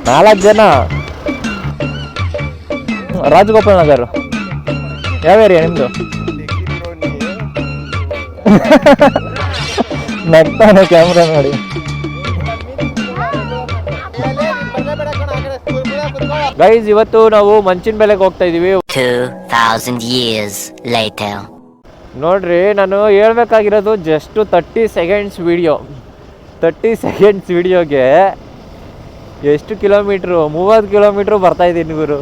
4 ಜನ. ರಾಜಗೋಪಾಲ್ ನಗರ್. ಯಾವ ಏರಿಯಾ ನಿಮ್ಮದು? ನಗ್ತಾನೆ ಕ್ಯಾಮ್ರಾ ನೋಡಿ. ಗೈಸ್, ಇವತ್ತು ನಾವು ಮಂಚಿನ ಬೆಲೆಗೆ ಹೋಗ್ತಾ ಇದೀವಿ. 2000 years later. ನೋಡ್ರಿ, ನಾನು ಹೇಳ್ಬೇಕಾಗಿರೋದು ಜಸ್ಟ್ 30 ಸೆಕೆಂಡ್ಸ್ ವಿಡಿಯೋ. 30 ಸೆಕೆಂಡ್ಸ್ ವಿಡಿಯೋಗೆ ಎಷ್ಟು ಕಿಲೋಮೀಟ್ರು? 30 ಕಿಲೋಮೀಟ್ರು ಬರ್ತಾ ಇದ್ದೀನಿ ಗುರು.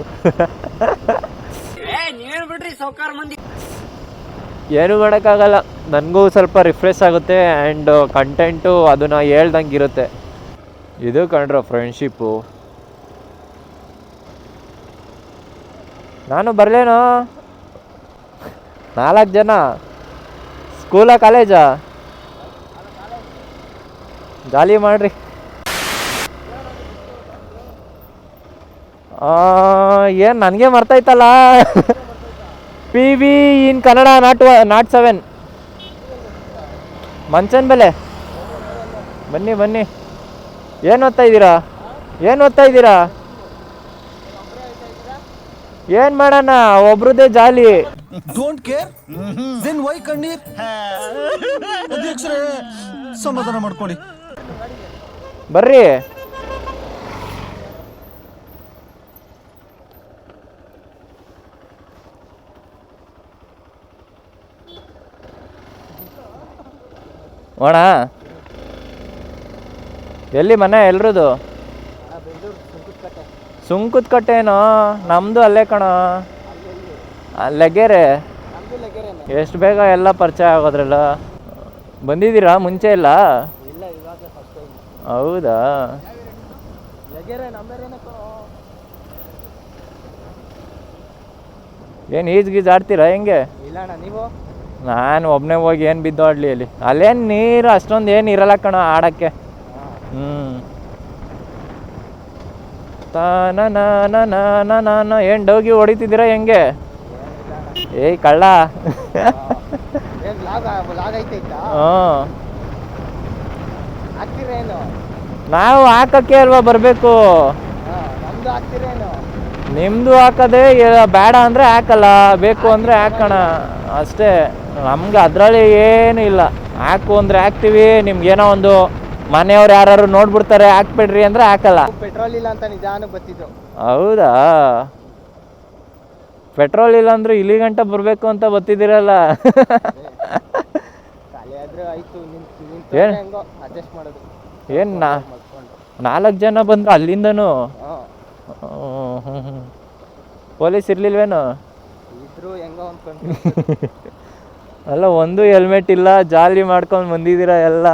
ಏನು ಮಾಡೋಕ್ಕಾಗಲ್ಲ, ನನಗೂ ಸ್ವಲ್ಪ ರಿಫ್ರೆಶ್ ಆಗುತ್ತೆ ಆ್ಯಂಡ್ ಕಂಟೆಂಟು ಅದನ್ನು ಹೇಳ್ದಂಗೆ ಇರುತ್ತೆ. ಇದು ಕಂಡ್ರ ಫ್ರೆಂಡ್ಶಿಪ್ಪು. ನಾನು ಬರಲೇನೋ? 4 ಜನ. ಸ್ಕೂಲಾ ಕಾಲೇಜಾ? ಜಾಲಿ ಮಾಡ್ರಿ. ಏನು ನನಗೆ ಮರ್ತೈತಲ್ಲ. PV in Kannada not 7. ಮಂಚನ್ ಬೆಲೆ. ಬನ್ನಿ ಬನ್ನಿ. ಏನು ಓದ್ತಾ ಇದ್ದೀರಾ? ಏನು ಮಾಡೋಣ, ಒಬ್ರದ್ದೇ ಜಾಲಿ. ಡೋಂಟ್ ಕೇರ್ ದೆನ್ ವೈ ಕಣ್ಣೀರ್? ಅಧ್ಯಕ್ಷರೇ, ಸಮಾಧಾನ ಮಾಡ್ಕೊಳ್ಳಿ. ಬರ್ರಿ. ಓಣ, ಎಲ್ಲಿ ಮನೆ ಎಲ್ರದು? ಸುಂಕುತ್ಕಟ್ಟೆನೋ? ನಮ್ಮದು ಅಲ್ಲೇ ಕಣೋ, ಲೆಗ್ಗೆರೆ. ಎಷ್ಟು ಬೇಗ ಎಲ್ಲ ಪರಿಚಯ ಆಗೋದ್ರಲ್ಲ. ಬಂದಿದ್ದೀರಾ ಮುಂಚೆ ಇಲ್ಲ? ಹೌದಾ? ಏನು ಈಜ್ ಆಡ್ತೀರಾ ಹೆಂಗೆ? ನಾನು ಒಬ್ಬನೇ ಹೋಗಿ ಏನು ಬಿದ್ದೋಡ್ಲಿ ಅಲ್ಲಿ. ಅಲ್ಲೇನು ನೀರು ಅಷ್ಟೊಂದು ಏನು ಇರಲ್ಲ ಕಣೋ ಆಡೋಕ್ಕೆ. ನಾನು ಏನು ಡೌಗಿ ಹೊಡಿತಿದ್ದೀರಾ ಹೆಂಗೆ? ಏಯ್ ಕಳ್ಳ. ನಾವು ಹಾಕಕ್ಕೆ ಅಲ್ವಾ ಬರಬೇಕು. ನಿಮ್ಮದು ಹಾಕೋದೇ ಬೇಡ ಅಂದರೆ ಹಾಕಲ್ಲ, ಬೇಕು ಅಂದರೆ ಹಾಕೋಣ ಅಷ್ಟೇ. ನಮ್ಗೆ ಅದರಲ್ಲಿ ಏನೂ ಇಲ್ಲ. ಹಾಕು ಅಂದರೆ ಹಾಕ್ತೀವಿ. ನಿಮ್ಗೇನೋ ಒಂದು ಮನೆಯವ್ರು ಯಾರು ನೋಡ್ಬಿಡ್ತಾರೆ ಹಾಕ್ಬಿಡ್ರಿ ಅಂದರೆ ಹಾಕಲ್ಲ. ಪೆಟ್ರೋಲ್ ಇಲ್ಲ ಅಂತ ನಿಧಾನ ಬರ್ತಿದ್ರು. ಹೌದಾ? ಪೆಟ್ರೋಲ್ ಇಲ್ಲ ಅಂದ್ರೆ ಇಲ್ಲಿ ಗಂಟ ಬರಬೇಕು ಅಂತ ಬರ್ತಿದ್ದೀರಲ್ಲ. ಏನು 4 ಜನ ಬಂದ್ರು ಅಲ್ಲಿಂದನೂ? ಪೊಲೀಸ್ ಇರ್ಲಿಲ್ವೇನು? ಅಲ್ಲ, ಒಂದು ಹೆಲ್ಮೆಟ್ ಇಲ್ಲ, ಜಾಲಿ ಮಾಡ್ಕೊಂಡು ಬಂದಿದ್ದೀರಾ ಎಲ್ಲ.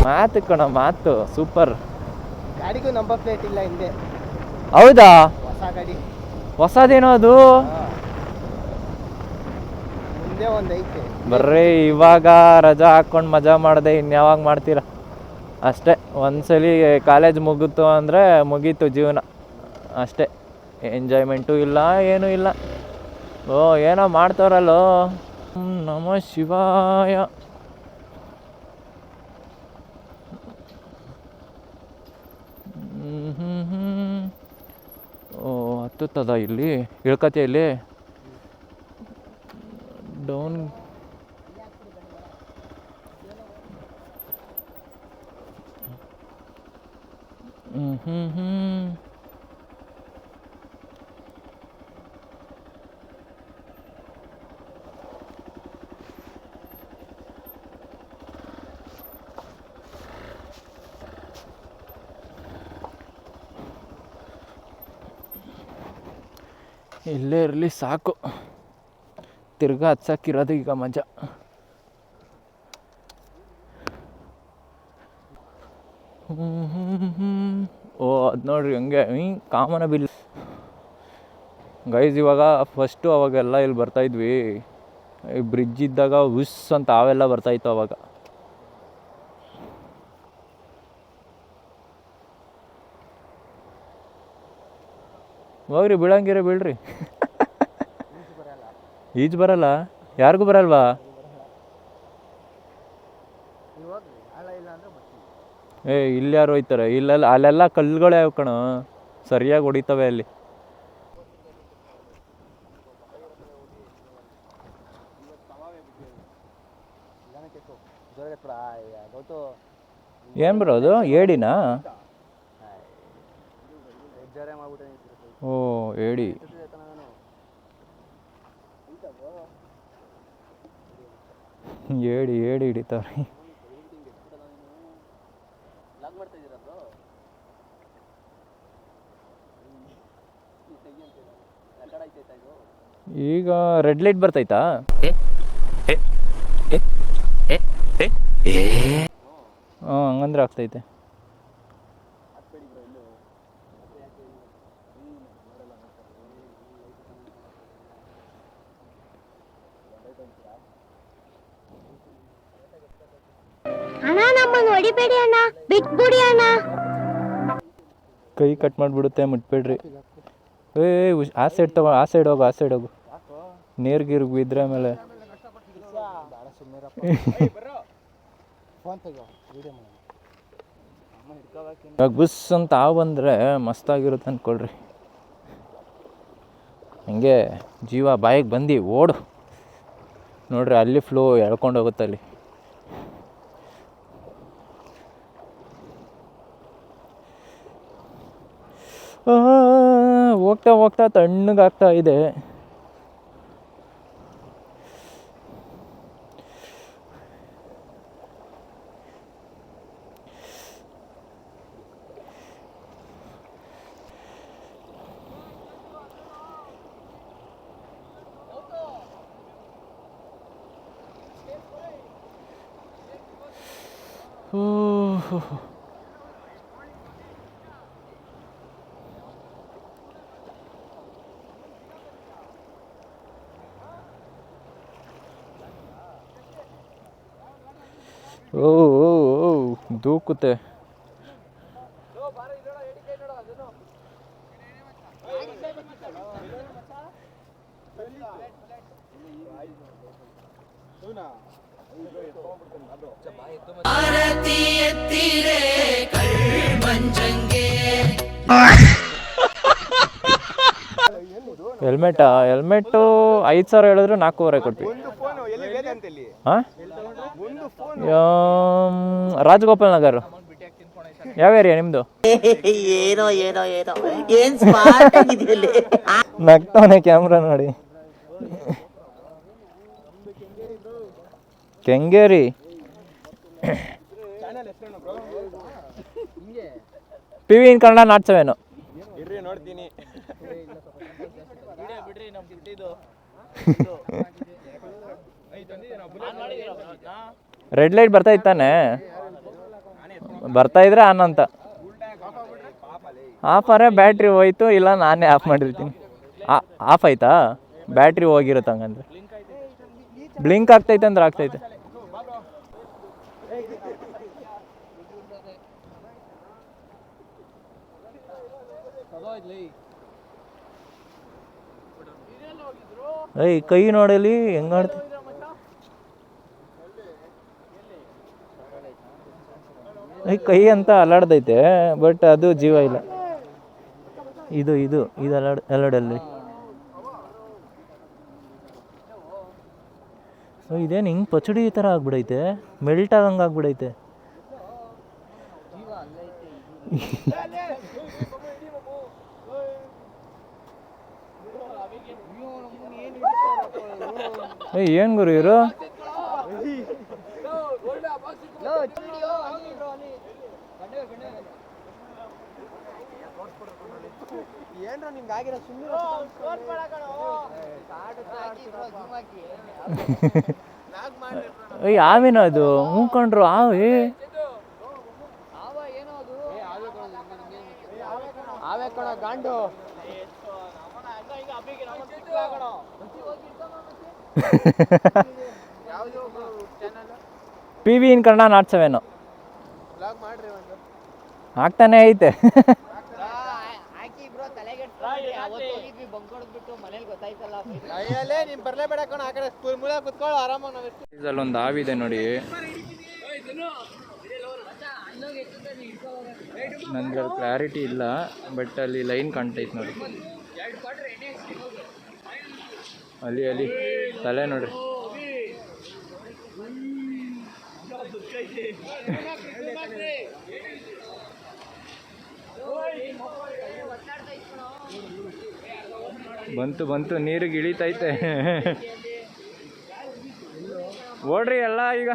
ಮಾತು ಕಣ, ಮಾತು ಸೂಪರ್. ಗಾಡಿಗೂ ನಂಬರ್ ಪ್ಲೇಟ್ ಇಲ್ಲ ಹಿಂದೆ. ಹೌದಾ? ಹೊಸ ಗಾಡಿ. ಹೊಸದೇನೋ ಅದು? ಮುಂದೆ ಒಂದು ಐತೆ. ಬರ್ರಿ, ಇವಾಗ ರಜಾ ಹಾಕೊಂಡು ಮಜಾ ಮಾಡಿದೆ, ಇನ್ಯಾವಾಗ ಮಾಡ್ತೀರಾ? ಅಷ್ಟೇ, ಒಂದ್ಸಲಿ ಕಾಲೇಜ್ ಮುಗಿತು ಅಂದರೆ ಮುಗೀತು ಜೀವನ ಅಷ್ಟೇ. ಎಂಜಾಯ್ಮೆಂಟು ಇಲ್ಲ, ಏನೂ ಇಲ್ಲ. ಓ, ಏನೋ ಮಾಡ್ತಾರಲ್ಲೋ. ನಮಃ ಶಿವಾಯ. ಓ, ಹತ್ತುತ್ತದ ಇಲ್ಲಿ ಇಳ್ಕತೆಯಲ್ಲಿ ಡೌನ್. ಇಲ್ಲೇ ಇರಲಿ ಸಾಕು. ತಿರ್ಗಾ ಹತ್ಸಕ್ಕಿರೋದು ಈಗ ಮಜಾ. ಓ, ಅದು ನೋಡ್ರಿ ಹಂಗೆ ಕಾಮನ ಬಿಲ್. ಗೈಸ್, ಇವಾಗ ಫಸ್ಟು ಅವಾಗೆಲ್ಲ ಇಲ್ಲಿ ಬರ್ತಾಯಿದ್ವಿ, ಈ ಬ್ರಿಡ್ಜ್ ಇದ್ದಾಗ ಉಸ್ ಅಂತ ಅವೆಲ್ಲ ಬರ್ತಾಯಿತ್ತು ಅವಾಗ. ಹೋಗ್ರಿ ಬೀಳಂಗಿರ ಬೀಳ್ರಿ. ಈಜು ಬರಲ್ಲ, ಯಾರಿಗೂ ಬರಲ್ವಾ? ಇಲ್ಲಿ ಯಾರು ಹೋಯ್ತಾರೆ? ಇಲ್ಲೆಲ್ಲ ಅಲ್ಲೆಲ್ಲ ಕಲ್ಲುಗಳೇ ಅವು ಕಣ, ಸರಿಯಾಗಿ ಹೊಡಿತವೆ ಅಲ್ಲಿ. ಏನು ಬರೋದು? ಏಡಿನಾ? ಓ ಏಡಿ. ಏಡಿ ಏಡಿ ಹಿಡಿತಾವ್ರಿ. ಈಗ ರೆಡ್ ಲೈಟ್ ಬರ್ತೈತಾ? ಹಾಂ ಹಂಗಂದ್ರೆ ಆಗ್ತೈತೆ. ಅಣ್ಣ ನಮ್ಮನ್ನು ಹೊಡಿಬೇಡಿ ಅಣ್ಣ, ಬಿಟ್ಬಿಡಿ ಅಣ್ಣ. ಕೈ ಕಟ್ ಮಾಡಿಬಿಡುತ್ತೆ, ಮುಟ್ಬೇಡ್ರಿ. ಆ ಸೈಡ್ ತಗೋ, ಆ ಸೈಡ್ ಹೋಗು, ಆ ಸೈಡ್ ಹೋಗು. ನೀರ್ಗಿರ್ಗ್ ಬಿದ್ರೆ ಆಮೇಲೆ ಇವಾಗ ಬುಸ್ ಅಂತ ಹಾವು ಬಂದರೆ ಮಸ್ತಾಗಿರುತ್ತೆ ಅಂದ್ಕೊಳ್ರಿ. ಹಂಗೆ ಜೀವ ಬಾಯಿಗೆ ಬಂದು ಓಡು ನೋಡ್ರಿ, ಅಲ್ಲಿ ಫ್ಲೋ ಎಳ್ಕೊಂಡು ಹೋಗುತ್ತೆ ಅಲ್ಲಿ. ಹೋಗ್ತಾ ಹೋಗ್ತಾ ತಣ್ಣಗಾಗ್ತಾ ಇದೆ. ಓ ದೂಕುತ್ತೆ. ಹೆಲ್ಮೆಟಾ? ಹೆಲ್ಮೆಟ್ಟು 5,000 ಹೇಳಿದ್ರು 4,500 ಕೊಟ್ವಿ. ಹಾಂ, ರಾಜಗೋಪಾಲ್ ನಗರ್. ಯಾವ ಏರಿಯಾ ನಿಮ್ಮದು? ಏನೋ ಏನೋ ಏನೋ ಏನ್ ಸ್ಮಾರ್ಟ್ ಆಗಿದೆಯಲ್ಲಿ. ನಗ್ತಾವನೆ ಕ್ಯಾಮ್ರಾ ನೋಡಿ. Kengeri. PV in Kannada not 7. Red light ಬರ್ತಾ ಇತ್ತಾನೆ, ಬರ್ತಾ ಇದ್ರೆ ಆನ್ ಅಂತ. ಆಫ್ ಆದರೆ ಬ್ಯಾಟ್ರಿ ಹೋಯ್ತು, ಇಲ್ಲ ನಾನೇ ಆಫ್ ಮಾಡಿರ್ತೀನಿ. ಆಫ್ ಆಯ್ತಾ? ಬ್ಯಾಟ್ರಿ ಹೋಗಿರುತ್ತೆ ಹಂಗಂದ್ರೆ. ಬ್ಲಿಂಕ್ ಆಗ್ತೈತೆ ಅಂದ್ರೆ ಆಗ್ತೈತೆ. ಕೈ ನೋಡಲಿ ಹೆಂಗಾಡ್ತಿ. ಕೈ ಅಂತ ಅಲ್ಲಾಡ್ದೈತೆ, ಬಟ್ ಅದು ಜೀವ ಇಲ್ಲ. ಇದು ಇದು ಇದು ಅಲ್ಲಾಡಲ್ಲಿ. ಇದೇನು ಹಿಂಗೆ ಪಚಡಿ ಈ ಥರ ಆಗ್ಬಿಡೈತೆ, ಮೆಲ್ಟ್ ಆಗಂಗೆ ಆಗ್ಬಿಡೈತೆ. ಏನು ಗುರು ಇವರು? ಆವೇನೋ ಅದು ಹೂಕೊಂಡ್ರು ಆವೆ. PV ಇನ್ ಕನ್ನಡ ನಾಟ್ 7 ಆಗ್ತಾನೆ ಐತೆ. ನೀನ್ ಬರ್ಲೇಬೇಡ ಕಣ ಆ ಕಡೆ ಸ್ಕೂಲ್ ಮೂಲ ಕುತ್ಕೊಳ್ಳೋ ಆರಾಮಾಗಿ ನಾವು ಅಲ್ಲೊಂದು ಹಾವಿದೆ ನೋಡಿ. ನನಗೆ ಕ್ಲಾರಿಟಿ ಇಲ್ಲ, ಬಟ್ ಅಲ್ಲಿ ಲೈನ್ ಕಾಣ್ತೈತೆ ನೋಡಿ. ಅಲ್ಲಿ ತಲೆ ನೋಡ್ರಿ. ಬಂತು ನೀರಿಗೆ ಇಳಿತೈತೆ. ಓಡ್ರಿ ಎಲ್ಲ ಈಗ.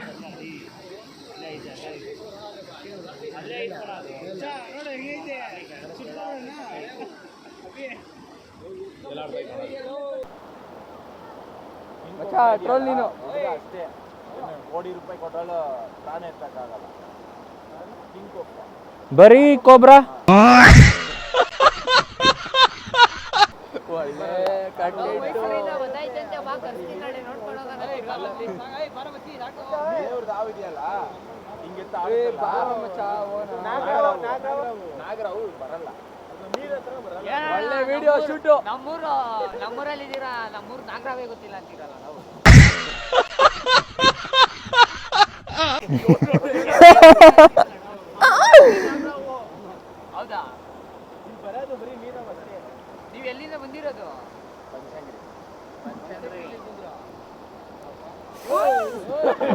ಟ್ರೋಲ್ ನೀನು ಅಷ್ಟೇ, ಕೋಟಿ ರೂಪಾಯಿ ಕೊಟ್ಟಳು ತಾನೇ ಎತ್ತಕ್ಕಾಗಲ್ಲ. ಬರೀ ಕೋಬ್ರಾ ನಾಗರಾವ್ ಬರಲ್ಲ. ಒಳ್ಳೆ ವಿಡಿಯೋ ಶೂಟು. ನಮ್ಮೂರಲ್ಲಿ ಇದ್ದೀರಾ, ನಮ್ಮೂರು ನಾಗರಾವೇ ಗೊತ್ತಿಲ್ಲ ಅಂತೀರಲ್ಲ ನಾವು. ಹೌದಾ? ನೀವು ಎಲ್ಲಿಂದ ಬಂದಿರೋದು?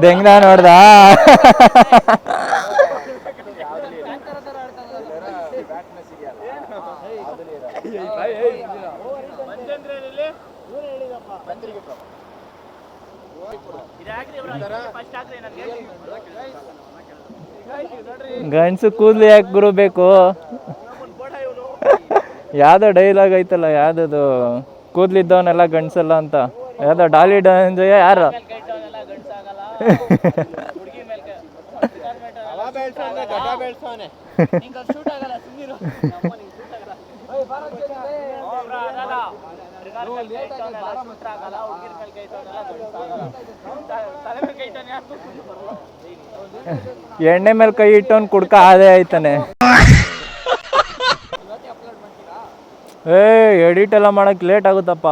ದೆಂಗ್ನ ನೋಡ್ದ. ಗಂಡ್ಸು ಕೂದ್ಲು ಯಾಕೆ ಗುರು ಬೇಕು? ಯಾವ್ದೋ ಡೈಲಾಗ್ ಐತಲ್ಲ, ಯಾವ್ದದು ಕೂದ್ಲಿದ್ದವನೆಲ್ಲ ಗಂಡ್ಸಲ್ಲ ಅಂತ, ಯಾವ್ದೋ ಡಾಲಿ ಡಂಜಯ ಯಾರು ಎಣ್ಣೆ ಮೇಲೆ ಕೈ ಇಟ್ಟವನ್ ಕುಡ್ಕ ಅದೇ ಆಯ್ತಾನೆ. ಎಡಿಟ್ ಎಲ್ಲ ಮಾಡಕ್ ಲೇಟ್ ಆಗುತ್ತಪ್ಪ.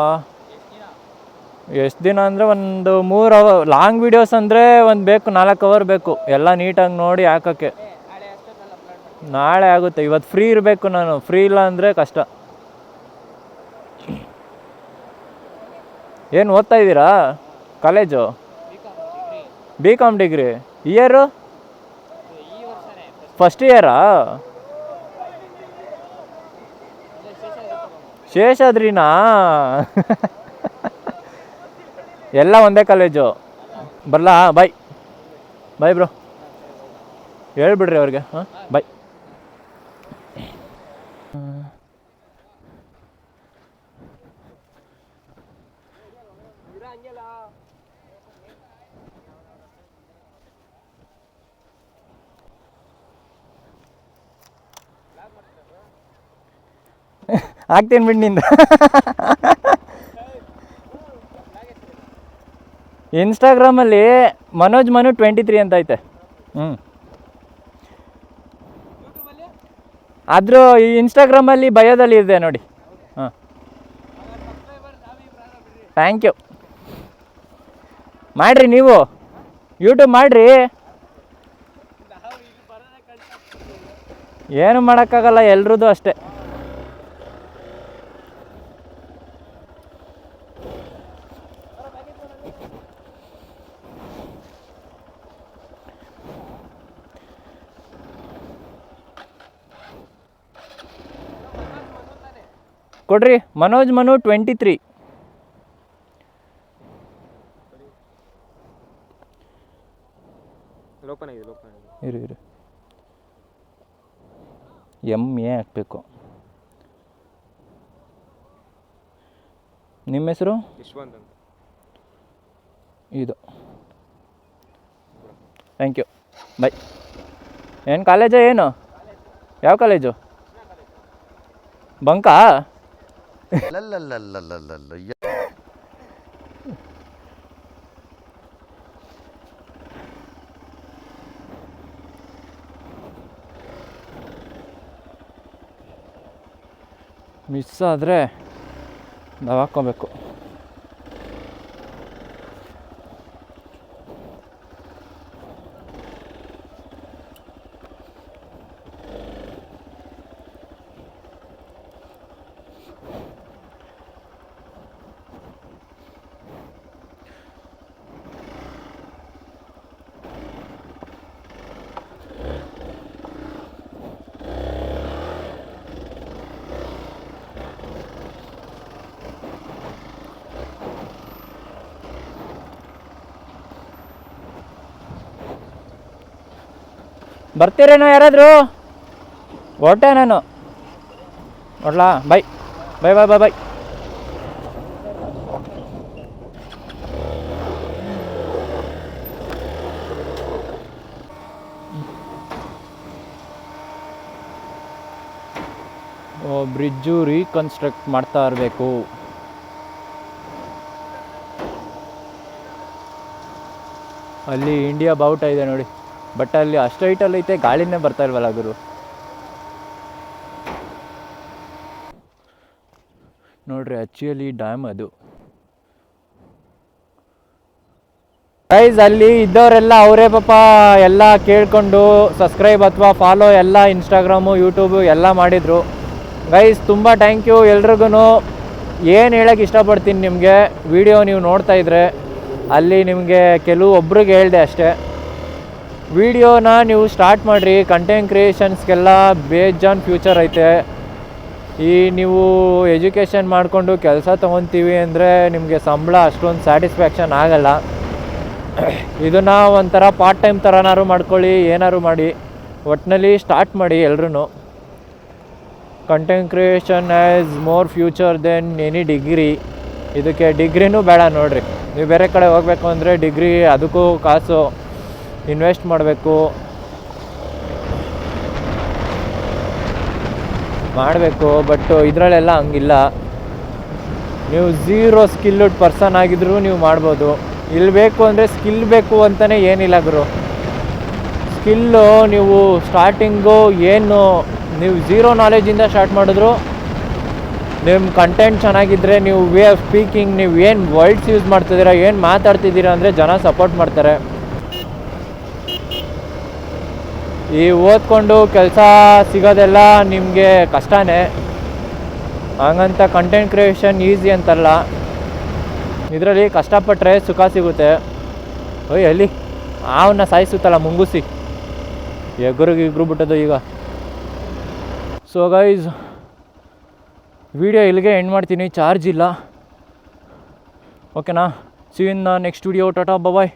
ಎಷ್ಟು ದಿನ ಅಂದರೆ ಒಂದು 3 ಅವರ್. ಲಾಂಗ್ ವಿಡಿಯೋಸ್ ಅಂದರೆ ಒಂದು ಬೇಕು, 4 ಅವರ್ ಬೇಕು ಎಲ್ಲ ನೀಟಾಗಿ ನೋಡಿ ಹಾಕೋಕ್ಕೆ. ನಾಳೆ ಆಗುತ್ತೆ. ಇವತ್ತು ಫ್ರೀ ಇರಬೇಕು ನಾನು. ಫ್ರೀ ಇಲ್ಲ ಅಂದರೆ ಕಷ್ಟ. ಏನು ಓದ್ತಾ ಇದ್ದೀರಾ? College BCom degree. Year first ಇಯರಾ? ಶೇಷಾದ್ರಿನಾ? ಎಲ್ಲ ಒಂದೇ ಕಾಲೇಜು. ಬರಲಾ? Bye bro. ಹೇಳ್ಬಿಡ್ರಿ ಅವ್ರಿಗೆ. ಹಾಂ ಬಾಯ್. ಆಗ್ತೀನಿ ಬಿಡ್. ಇನ್ಸ್ಟಾಗ್ರಾಮಲ್ಲಿ ಮನೋಜ್ ಮನು 23 ಅಂತ ಐತೆ. ಆದರೂ ಈ ಇನ್ಸ್ಟಾಗ್ರಾಮಲ್ಲಿ ಬಯೋದಲ್ಲಿ ಇದೆ ನೋಡಿ. ಹಾಂ, ಥ್ಯಾಂಕ್ ಯು. ಮಾಡಿರಿ ನೀವು, ಯೂಟ್ಯೂಬ್ ಮಾಡಿರಿ. ಏನು ಮಾಡೋಕ್ಕಾಗಲ್ಲ, ಎಲ್ರದ್ದು ಅಷ್ಟೇ. ಕೊಡ್ರಿ. ಮನೋಜ್ ಮನು 23. ಇರು MA ಹಾಕಬೇಕು. ನಿಮ್ಮ ಹೆಸರು? ಯಶವಂತ್ ಅಂತ. ಇದು. ಥ್ಯಾಂಕ್ ಯು, ಬಾಯ್. ಏನು ಕಾಲೇಜಾ? ಏನು ಯಾವ ಕಾಲೇಜು? ಬಂಕಾ? ಮಿಸ್ ಆದರೆ ದವಾಕೋಬೇಕು. ಬರ್ತೀರೇನೋ ಯಾರಾದರೂ? ಹೊರಟೆ ನಾನು. ನೋಡ್ಲಾ? Bye bye bye bye bye. Bridge reconstruct ಮಾಡ್ತಾ ಇರಬೇಕು. ಅಲ್ಲಿ ಇಂಡಿಯಾ ಬಾವುಟ ಇದೆ ನೋಡಿ, ಬಟ್ ಅಲ್ಲಿ ಅಷ್ಟು ಹೈಟಲ್ಲಿ ಐತೆ, ಗಾಳಿನೇ ಬರ್ತಾ ಇಲ್ವಲ್ಲ ಗುರು. ನೋಡ್ರಿ ಆ್ಯಕ್ಚುಲಿ ಡ್ಯಾಮ್ ಅದು. ಗೈಸ್ ಅಲ್ಲಿ ಇದ್ದವರೆಲ್ಲ ಅವರೇ ಪಾಪ ಎಲ್ಲ ಕೇಳ್ಕೊಂಡು ಸಬ್ಸ್ಕ್ರೈಬ್ ಅಥವಾ ಫಾಲೋ ಎಲ್ಲ ಇನ್ಸ್ಟಾಗ್ರಾಮು ಯೂಟ್ಯೂಬು ಎಲ್ಲ ಮಾಡಿದರು. ಗೈಸ್ ತುಂಬ ಥ್ಯಾಂಕ್ ಯು ಎಲ್ರಿಗೂ. ಏನು ಹೇಳೋಕ್ಕೆ ಇಷ್ಟಪಡ್ತೀನಿ ನಿಮಗೆ, ವಿಡಿಯೋ ನೀವು ನೋಡ್ತಾ ಇದ್ರೆ ಅಲ್ಲಿ ನಿಮಗೆ ಒಬ್ರಿಗೆ ಹೇಳಿದೆ ಅಷ್ಟೇ. ವಿಡಿಯೋನ ನೀವು ಸ್ಟಾರ್ಟ್ ಮಾಡಿರಿ, ಕಂಟೆಂಟ್ ಕ್ರಿಯೇಷನ್ಸ್ಗೆಲ್ಲ ಬೇಜಾನ್ ಫ್ಯೂಚರ್ ಐತೆ. ಈ ನೀವು ಎಜುಕೇಷನ್ ಮಾಡಿಕೊಂಡು ಕೆಲಸ ತೊಗೊತೀವಿ ಅಂದರೆ ನಿಮಗೆ ಸಂಬಳ ಅಷ್ಟೊಂದು ಸ್ಯಾಟಿಸ್ಫ್ಯಾಕ್ಷನ್ ಆಗಲ್ಲ. ಇದನ್ನು ಒಂಥರ ಪಾರ್ಟ್ ಟೈಮ್ ಥರನಾರು ಮಾಡ್ಕೊಳ್ಳಿ, ಏನಾದ್ರು ಮಾಡಿ, ಒಟ್ಟಿನಲ್ಲಿ ಸ್ಟಾರ್ಟ್ ಮಾಡಿ ಎಲ್ರೂ. Content creation has more future than any degree. ಇದಕ್ಕೆ ಡಿಗ್ರಿನೂ ಬೇಡ ನೋಡಿರಿ. ನೀವು ಬೇರೆ ಕಡೆ ಹೋಗಬೇಕು ಅಂದರೆ ಡಿಗ್ರಿ, ಅದಕ್ಕೂ ಕಾಸು ಇನ್ವೆಸ್ಟ್ ಮಾಡಬೇಕು. ಬಟ್ ಇದರಲ್ಲೆಲ್ಲ ಹಂಗಿಲ್ಲ. ನೀವು ಝೀರೋ ಸ್ಕಿಲ್ಡ್ ಪರ್ಸನ್ ಆಗಿದ್ರೂ ನೀವು ಮಾಡ್ಬೋದು. ಇಲ್ಲಿ ಬೇಕು ಅಂದರೆ ಸ್ಕಿಲ್ ಬೇಕು ಅಂತಲೇ ಏನಿಲ್ಲ ಗುರು. ಸ್ಕಿಲ್ಲು ನೀವು ಸ್ಟಾರ್ಟಿಂಗು ಏನು ನೀವು ಝೀರೋ ನಾಲೆಜಿಂದ ಸ್ಟಾರ್ಟ್ ಮಾಡಿದ್ರು, ನಿಮ್ಮ ಕಂಟೆಂಟ್ ಚೆನ್ನಾಗಿದ್ದರೆ, ನೀವು ವೇ ಆಫ್ ಸ್ಪೀಕಿಂಗ್, ನೀವು ಏನು ವರ್ಡ್ಸ್ ಯೂಸ್ ಮಾಡ್ತಿದ್ದೀರಾ, ಏನು ಮಾತಾಡ್ತಿದ್ದೀರಾ ಅಂದರೆ ಜನ ಸಪೋರ್ಟ್ ಮಾಡ್ತಾರೆ. ಈ ಓದ್ಕೊಂಡು ಕೆಲಸ ಸಿಗೋದೆಲ್ಲ ನಿಮಗೆ ಕಷ್ಟನೇ. ಹಂಗಂತ ಕಂಟೆಂಟ್ ಕ್ರಿಯೇಷನ್ ಈಸಿ ಅಂತಲ್ಲ, ಇದರಲ್ಲಿ ಕಷ್ಟಪಟ್ಟರೆ ಸುಖ ಸಿಗುತ್ತೆ. ಓಯ್ ಅಲ್ಲಿ ಅವನ್ನ ಸಾಯಿಸುತ್ತಲ್ಲ ಮುಂಗುಸಿ, ಎಗ್ರು ಬಿಟ್ಟದು ಈಗ. ಸೊ ಗೈಸ್, ವಿಡಿಯೋ ಇಲ್ಲಿಗೆ ಎಂಡ್ ಮಾಡ್ತೀನಿ, ಚಾರ್ಜ್ ಇಲ್ಲ. ಓಕೆನಾ? See you in the next video. Tata bye.